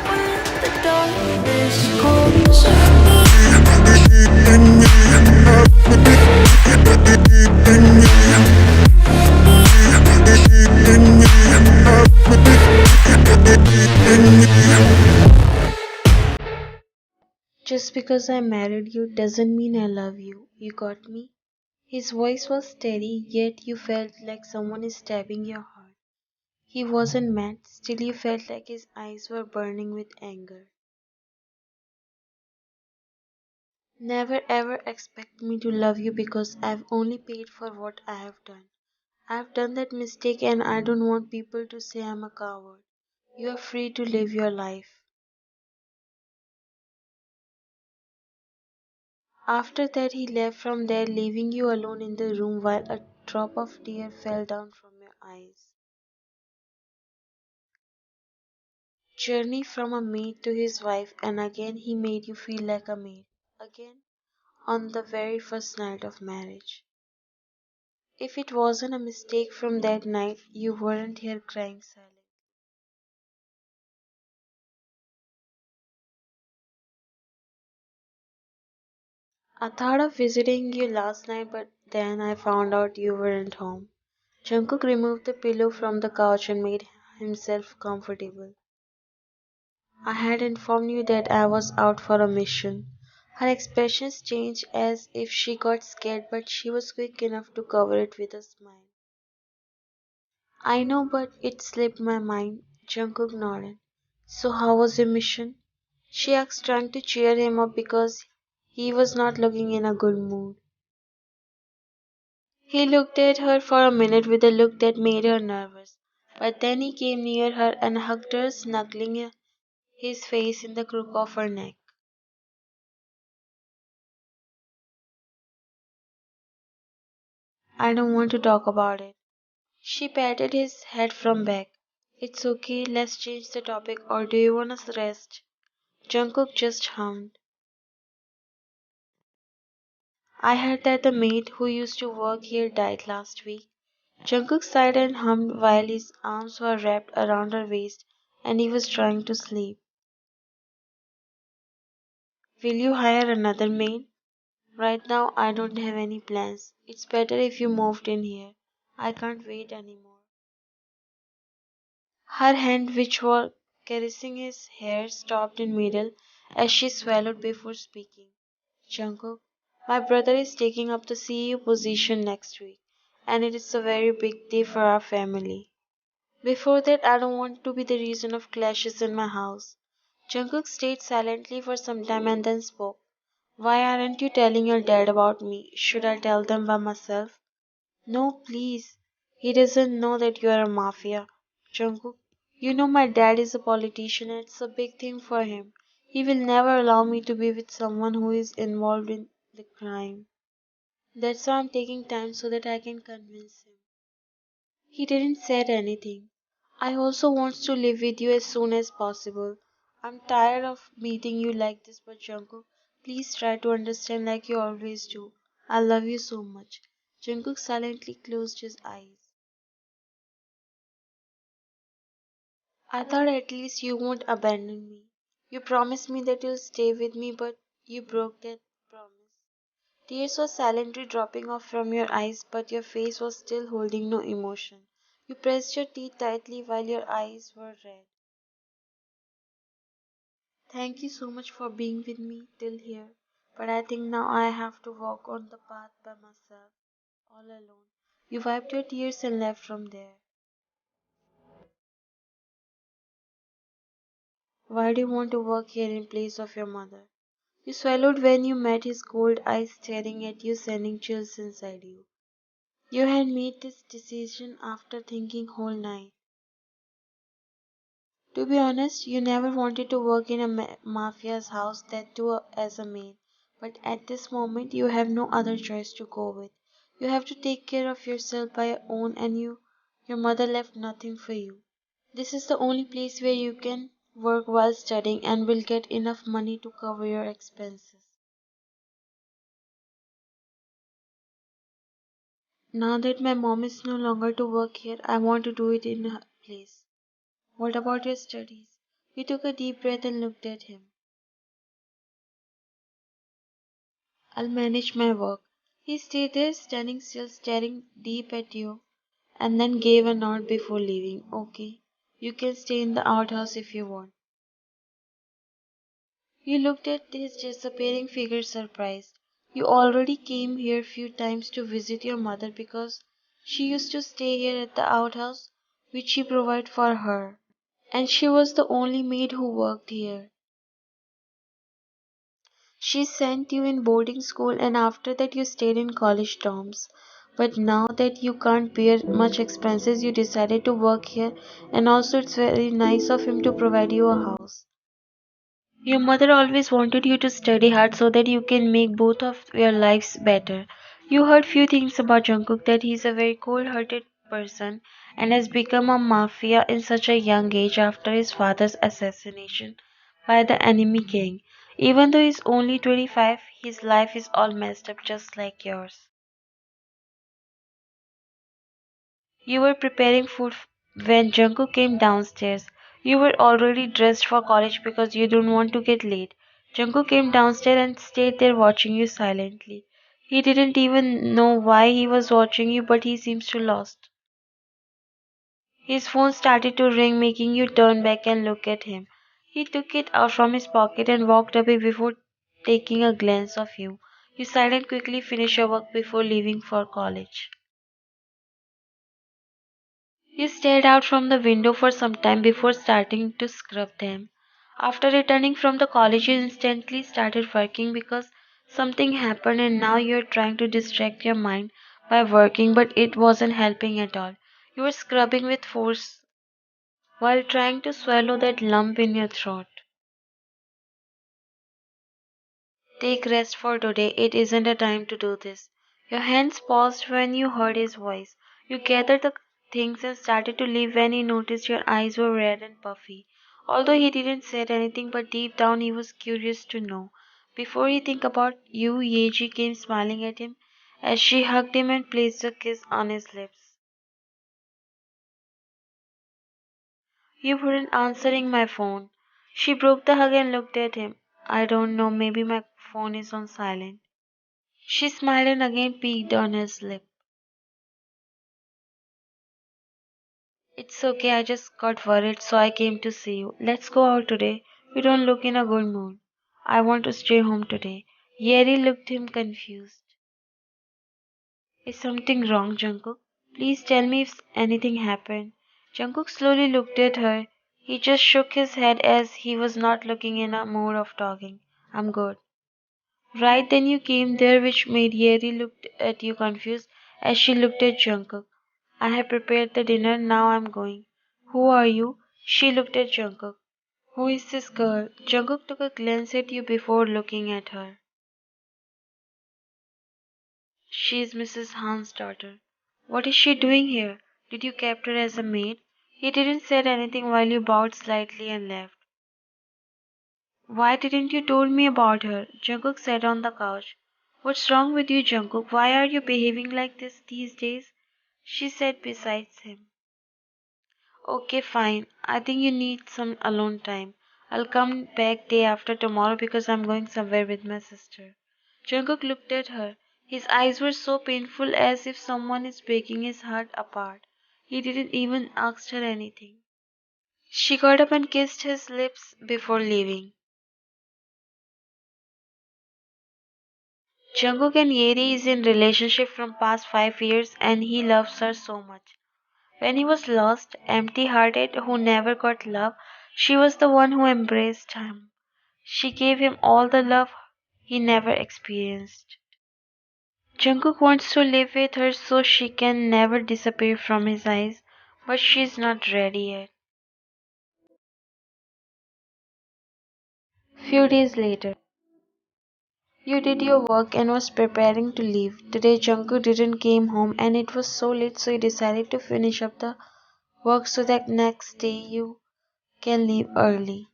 when the darkness calls. Just because I married you doesn't mean I love you. You got me? His voice was steady, yet you felt like someone is stabbing your heart. He wasn't mad, still you felt like his eyes were burning with anger. Never ever expect me to love you because I've only paid for what I have done. I've done that mistake and I don't want people to say I'm a coward. You are free to live your life. After that, he left from there, leaving you alone in the room while a drop of tear fell down from your eyes. Journey from a maid to his wife, and again he made you feel like a maid. Again, on the very first night of marriage. If it wasn't a mistake from that night, you weren't here crying silent. I thought of visiting you last night, but then I found out you weren't home. Jungkook removed the pillow from the couch and made himself comfortable. I had informed you that I was out for a mission. Her expressions changed as if she got scared, but she was quick enough to cover it with a smile. I know, but it slipped my mind. Jungkook nodded. So how was your mission? She asked, trying to cheer him up because he was not looking in a good mood. He looked at her for a minute with a look that made her nervous, but then he came near her and hugged her, snuggling his face in the crook of her neck. I don't want to talk about it. She patted his head from back. It's okay, let's change the topic, or do you want to rest? Jungkook just hummed. I heard that the maid who used to work here died last week. Jungkook sighed and hummed while his arms were wrapped around her waist and he was trying to sleep. Will you hire another maid? Right now, I don't have any plans. It's better if you moved in here. I can't wait anymore. Her hand, which was caressing his hair, stopped in middle as she swallowed before speaking. Jungkook, my brother is taking up the CEO position next week, and it is a very big day for our family. Before that, I don't want to be the reason of clashes in my house. Jungkook stayed silently for some time and then spoke. Why aren't you telling your dad about me? Should I tell them by myself? No, please. He doesn't know that you are a mafia. Jungkook, you know my dad is a politician and it's a big thing for him. He will never allow me to be with someone who is involved in the crime. That's why I'm taking time so that I can convince him. He didn't say anything. I also want to live with you as soon as possible. I'm tired of meeting you like this, but Jungkook, please try to understand like you always do. I love you so much. Jungkook silently closed his eyes. I thought at least you won't abandon me. You promised me that you'll stay with me, but you broke that promise. Tears were silently dropping off from your eyes, but your face was still holding no emotion. You pressed your teeth tightly while your eyes were red. Thank you so much for being with me till here, but I think now I have to walk on the path by myself, all alone. You wiped your tears and left from there. Why do you want to work here in place of your mother? You swallowed when you met his cold eyes staring at you, sending chills inside you. You had made this decision after thinking whole night. To be honest, you never wanted to work in a mafia's house, that too as a maid. But at this moment, you have no other choice to go with. You have to take care of yourself by your own, and your mother left nothing for you. This is the only place where you can work while studying and will get enough money to cover your expenses. Now that my mom is no longer to work here, I want to do it in her place. What about your studies? You took a deep breath and looked at him. I'll manage my work. He stayed there, standing still, staring deep at you, and then gave a nod before leaving. Okay, you can stay in the outhouse if you want. You looked at his disappearing figure surprised. You already came here few times to visit your mother because she used to stay here at the outhouse which she provided for her. And she was the only maid who worked here. She sent you in boarding school and after that you stayed in college dorms. But now that you can't bear much expenses, you decided to work here and also it's very nice of him to provide you a house. Your mother always wanted you to study hard so that you can make both of your lives better. You heard few things about Jungkook that he's a very cold-hearted person and has become a mafia in such a young age after his father's assassination by the enemy king. Even though he's only 25, his life is all messed up just like yours. You were preparing food when Jungkook came downstairs. You were already dressed for college because you didn't want to get late. Jungkook came downstairs and stayed there watching you silently. He didn't even know why he was watching you, but he seems to lost. His phone started to ring, making you turn back and look at him. He took it out from his pocket and walked away before taking a glance of you. You silently quickly finished your work before leaving for college. You stared out from the window for some time before starting to scrub them. After returning from the college, you instantly started working because something happened and now you're trying to distract your mind by working, but it wasn't helping at all. You were scrubbing with force while trying to swallow that lump in your throat. Take rest for today. It isn't a time to do this. Your hands paused when you heard his voice. You gathered the things and started to leave when he noticed your eyes were red and puffy. Although he didn't say anything, but deep down he was curious to know. Before he think about you, Yeji came smiling at him as she hugged him and placed a kiss on his lips. You weren't answering my phone. She broke the hug and looked at him. I don't know, maybe my phone is on silent. She smiled and again peeked on his lip. It's okay, I just got worried, so I came to see you. Let's go out today. You don't look in a good mood. I want to stay home today. Yeri looked him confused. Is something wrong, Jungkook? Please tell me if anything happened. Jungkook slowly looked at her. He just shook his head as he was not looking in a mood of talking. I'm good. Right then you came there, which made Yeri look at you confused as she looked at Jungkook. I have prepared the dinner, now I'm going. Who are you? She looked at Jungkook. Who is this girl? Jungkook took a glance at you before looking at her. She is Mrs. Han's daughter. What is she doing here? Did you capture her as a maid? He didn't say anything while you bowed slightly and left. Why didn't you told me about her? Jungkook sat on the couch. What's wrong with you, Jungkook? Why are you behaving like this these days? She sat beside him. Okay, fine. I think you need some alone time. I'll come back day after tomorrow because I'm going somewhere with my sister. Jungkook looked at her. His eyes were so painful as if someone is breaking his heart apart. He didn't even ask her anything. She got up and kissed his lips before leaving. Jungkook and Yeri is in relationship from past 5 years and he loves her so much. When he was lost, empty-hearted, who never got love, she was the one who embraced him. She gave him all the love he never experienced. Jungkook wants to live with her so she can never disappear from his eyes, but she's not ready yet. Few days later, you did your work and was preparing to leave. Today Jungkook didn't came home and it was so late so you decided to finish up the work so that next day you can leave early.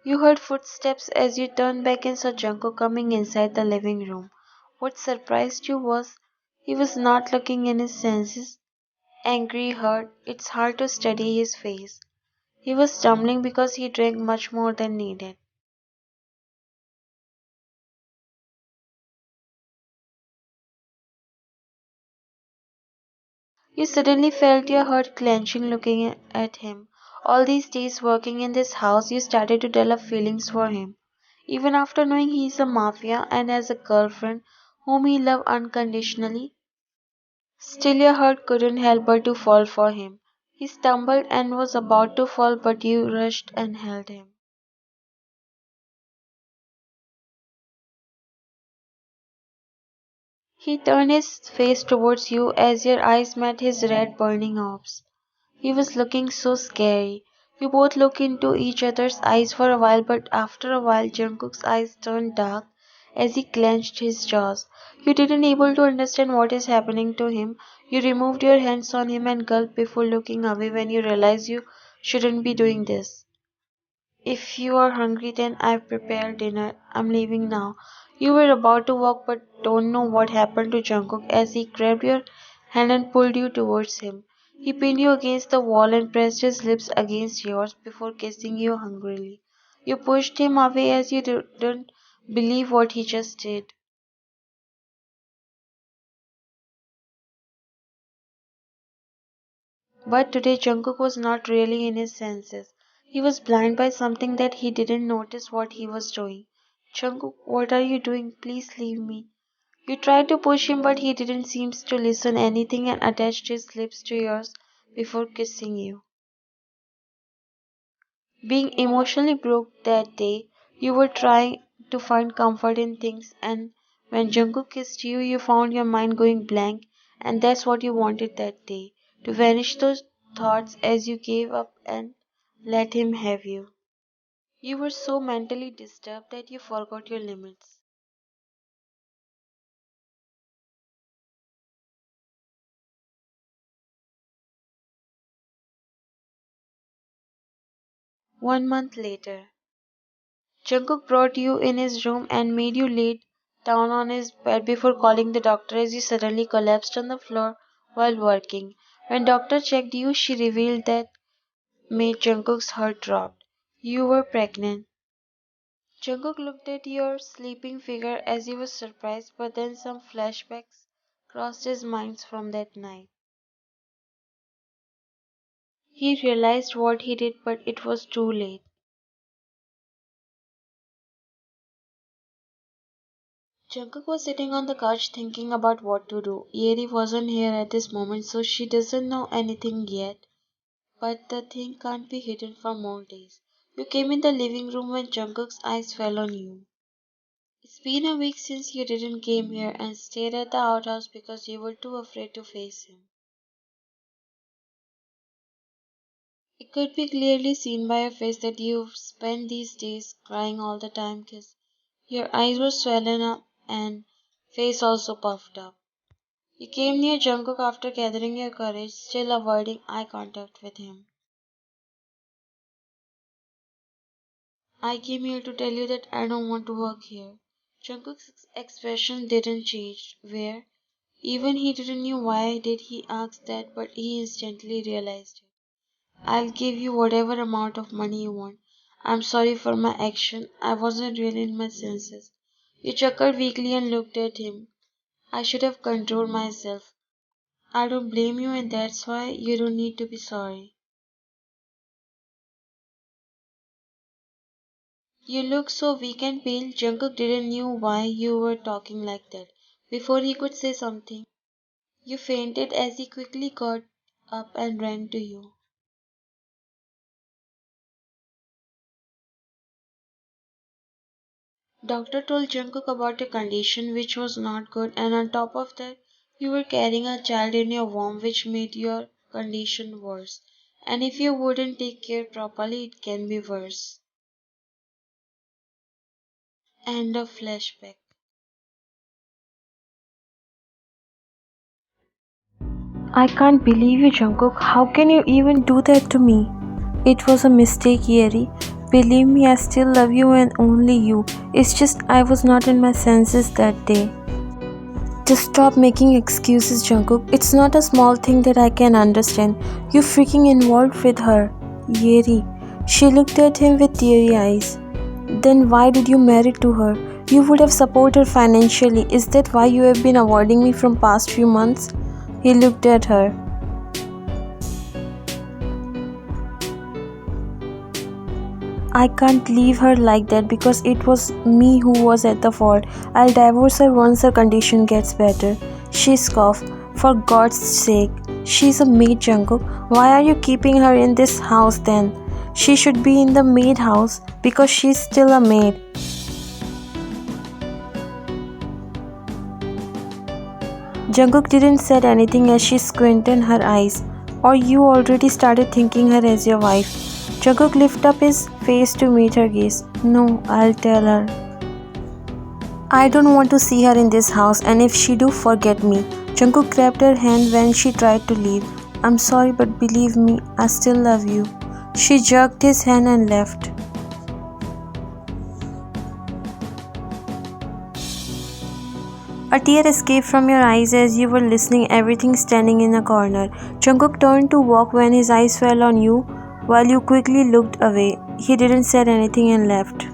You heard footsteps as you turned back and saw Jungkook coming inside the living room. What surprised you was he was not looking in his senses. Angry, hurt, it's hard to study his face. He was stumbling because he drank much more than needed. You suddenly felt your heart clenching looking at him. All these days working in this house, you started to develop feelings for him. Even after knowing he is a mafia and has a girlfriend whom he loved unconditionally, still your heart couldn't help but to fall for him. He stumbled and was about to fall, but you rushed and held him. He turned his face towards you as your eyes met his red burning orbs. He was looking so scary. You both looked into each other's eyes for a while, but after a while Jungkook's eyes turned dark as he clenched his jaws. You didn't able to understand what is happening to him. You removed your hands on him and gulped before looking away when you realized you shouldn't be doing this. If you are hungry, then I've prepared dinner. I'm leaving now. You were about to walk, but don't know what happened to Jungkook as he grabbed your hand and pulled you towards him. He pinned you against the wall and pressed his lips against yours before kissing you hungrily. You pushed him away as you didn't believe what he just did. But today Jungkook was not really in his senses. He was blind by something that he didn't notice what he was doing. Jungkook, what are you doing? Please leave me. You tried to push him, but he didn't seem to listen anything and attached his lips to yours before kissing you. Being emotionally broke that day, you were trying to find comfort in things, and when Jungkook kissed you, you found your mind going blank, and that's what you wanted that day, to vanish those thoughts as you gave up and let him have you. You were so mentally disturbed that you forgot your limits. One month later, Jungkook brought you in his room and made you lay down on his bed before calling the doctor as you suddenly collapsed on the floor while working. When doctor checked you, she revealed that made Jungkook's heart drop. You were pregnant. Jungkook looked at your sleeping figure as he was surprised, but then some flashbacks crossed his mind from that night. He realized what he did, but it was too late. Jungkook was sitting on the couch thinking about what to do. Yeri wasn't here at this moment, so she doesn't know anything yet. But the thing can't be hidden for more days. You came in the living room when Jungkook's eyes fell on you. It's been a week since you didn't came here and stayed at the outhouse because you were too afraid to face him. It could be clearly seen by your face that you've spent these days crying all the time because your eyes were swollen up and face also puffed up. You came near Jungkook after gathering your courage, still avoiding eye contact with him. I came here to tell you that I don't want to work here. Jungkook's expression didn't change. Where? Even he didn't know why did he ask that, but he instantly realized it. I'll give you whatever amount of money you want. I'm sorry for my action. I wasn't really in my senses. You chuckled weakly and looked at him. I should have controlled myself. I don't blame you and that's why you don't need to be sorry. You look so weak and pale. Jungkook didn't know why you were talking like that. Before he could say something, you fainted as he quickly got up and ran to you. Doctor told Jungkook about your condition which was not good and on top of that you were carrying a child in your womb which made your condition worse. And if you wouldn't take care properly it can be worse. End of flashback. I can't believe you, Jungkook. How can you even do that to me? It was a mistake, Yeri. Believe me, I still love you and only you. It's just I was not in my senses that day. Just stop making excuses, Jungkook. It's not a small thing that I can understand. You're freaking involved with her. Yeri. She looked at him with teary eyes. Then why did you marry to her? You would have supported her financially. Is that why you have been avoiding me from past few months? He looked at her. I can't leave her like that because it was me who was at the fault. I'll divorce her once her condition gets better. She scoffed. For God's sake, she's a maid, Jungkook. Why are you keeping her in this house then? She should be in the maid house because she's still a maid. Jungkook didn't say anything as she squinted her eyes. Or you already started thinking her as your wife. Jungkook lifted up his face to meet her gaze. No, I'll tell her. I don't want to see her in this house, and if she do, forget me. Jungkook grabbed her hand when she tried to leave. I'm sorry, but believe me, I still love you. She jerked his hand and left. A tear escaped from your eyes as you were listening, everything standing in a corner. Jungkook turned to walk when his eyes fell on you while you quickly looked away. He didn't say anything and left.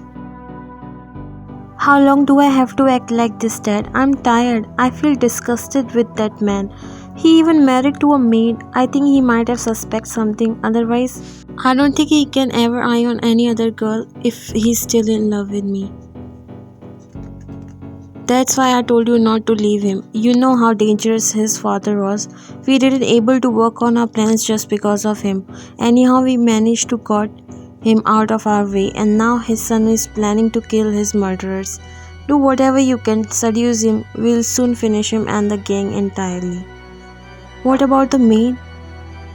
How long do I have to act like this, Dad? I'm tired. I feel disgusted with that man. He even married to a maid. I think he might have suspected something. Otherwise, I don't think he can ever eye on any other girl if he's still in love with me. That's why I told you not to leave him. You know how dangerous his father was. We didn't able to work on our plans just because of him. Anyhow, we managed to got him out of our way, and now his son is planning to kill his murderers. Do whatever you can, seduce him. We'll soon finish him and the gang entirely. What about the maid?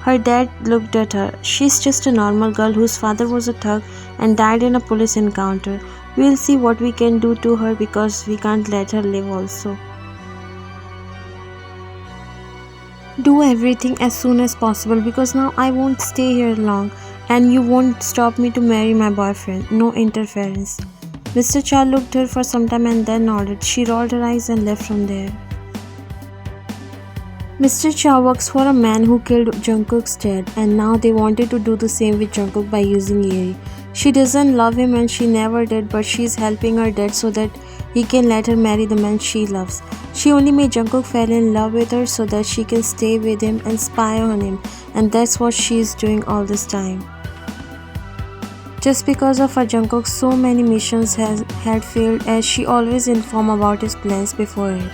Her dad looked at her. She's just a normal girl whose father was a thug and died in a police encounter. We'll see what we can do to her because we can't let her live also. Do everything as soon as possible because now I won't stay here long and you won't stop me to marry my boyfriend. No interference. Mr. Cha looked at her for some time and then nodded. She rolled her eyes and left from there. Mr. Cha works for a man who killed Jungkook's dad, and now they wanted to do the same with Jungkook by using Yeri. She doesn't love him and she never did, but she's helping her dad so that he can let her marry the man she loves. She only made Jungkook fall in love with her so that she can stay with him and spy on him, and that's what she's doing all this time. Just because of her, Jungkook so many missions had failed as she always informed about his plans beforehand.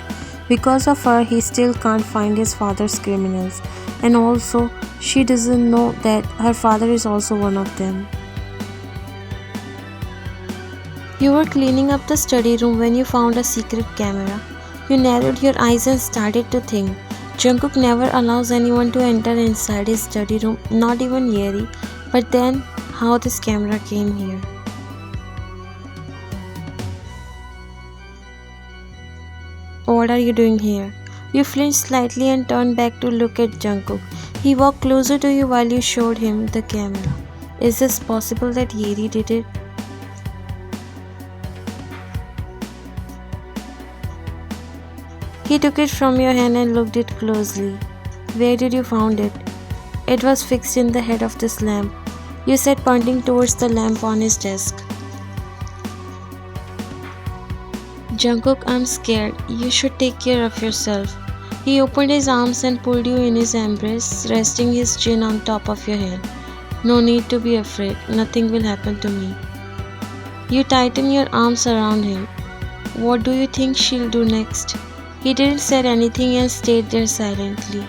Because of her, he still can't find his father's criminals, and also she doesn't know that her father is also one of them. You were cleaning up the study room when you found a secret camera. You narrowed your eyes and started to think. Jungkook never allows anyone to enter inside his study room, not even Yeri. But then, how this camera came here? What are you doing here? You flinched slightly and turned back to look at Jungkook. He walked closer to you while you showed him the camera. Is this possible that Yeri did it? He took it from your hand and looked it closely. Where did you find it? It was fixed in the head of this lamp. You said, pointing towards the lamp on his desk. Jungkook, I'm scared. You should take care of yourself. He opened his arms and pulled you in his embrace, resting his chin on top of your hand. No need to be afraid. Nothing will happen to me. You tighten your arms around him. What do you think she'll do next? He didn't say anything and stayed there silently.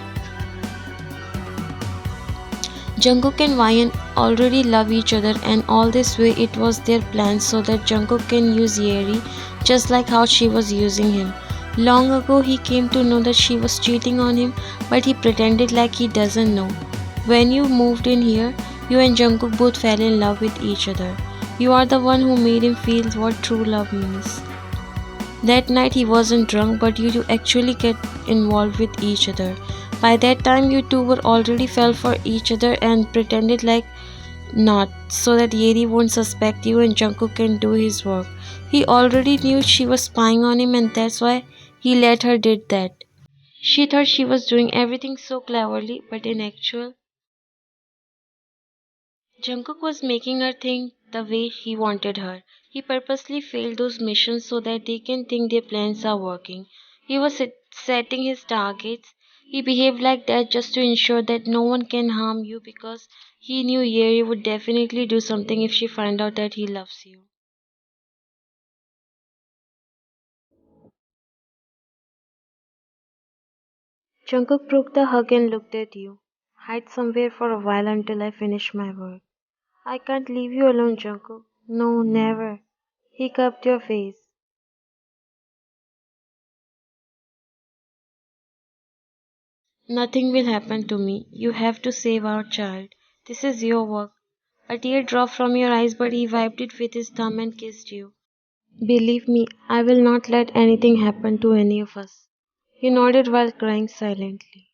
Jungkook and Ryan already love each other, and all this way it was their plan so that Jungkook can use Yeri just like how she was using him. Long ago he came to know that she was cheating on him, but he pretended like he doesn't know. When you moved in here, you and Jungkook both fell in love with each other. You are the one who made him feel what true love means. That night he wasn't drunk, but you actually get involved with each other. By that time you two were already fell for each other and pretended like not, so that Yeri won't suspect you and Jungkook can do his work. He already knew she was spying on him, and that's why he let her did that. She thought she was doing everything so cleverly, but in actual Jungkook was making her think the way he wanted her. He purposely failed those missions so that they can think their plans are working. He was setting his targets. He behaved like that just to ensure that no one can harm you because he knew Yeri would definitely do something if she found out that he loves you. Jungkook broke the hug and looked at you. Hide somewhere for a while until I finish my work. I can't leave you alone, Jungkook. No, never. He cupped your face. Nothing will happen to me. You have to save our child. This is your work. A tear dropped from your eyes, but he wiped it with his thumb and kissed you. Believe me, I will not let anything happen to any of us. He nodded while crying silently.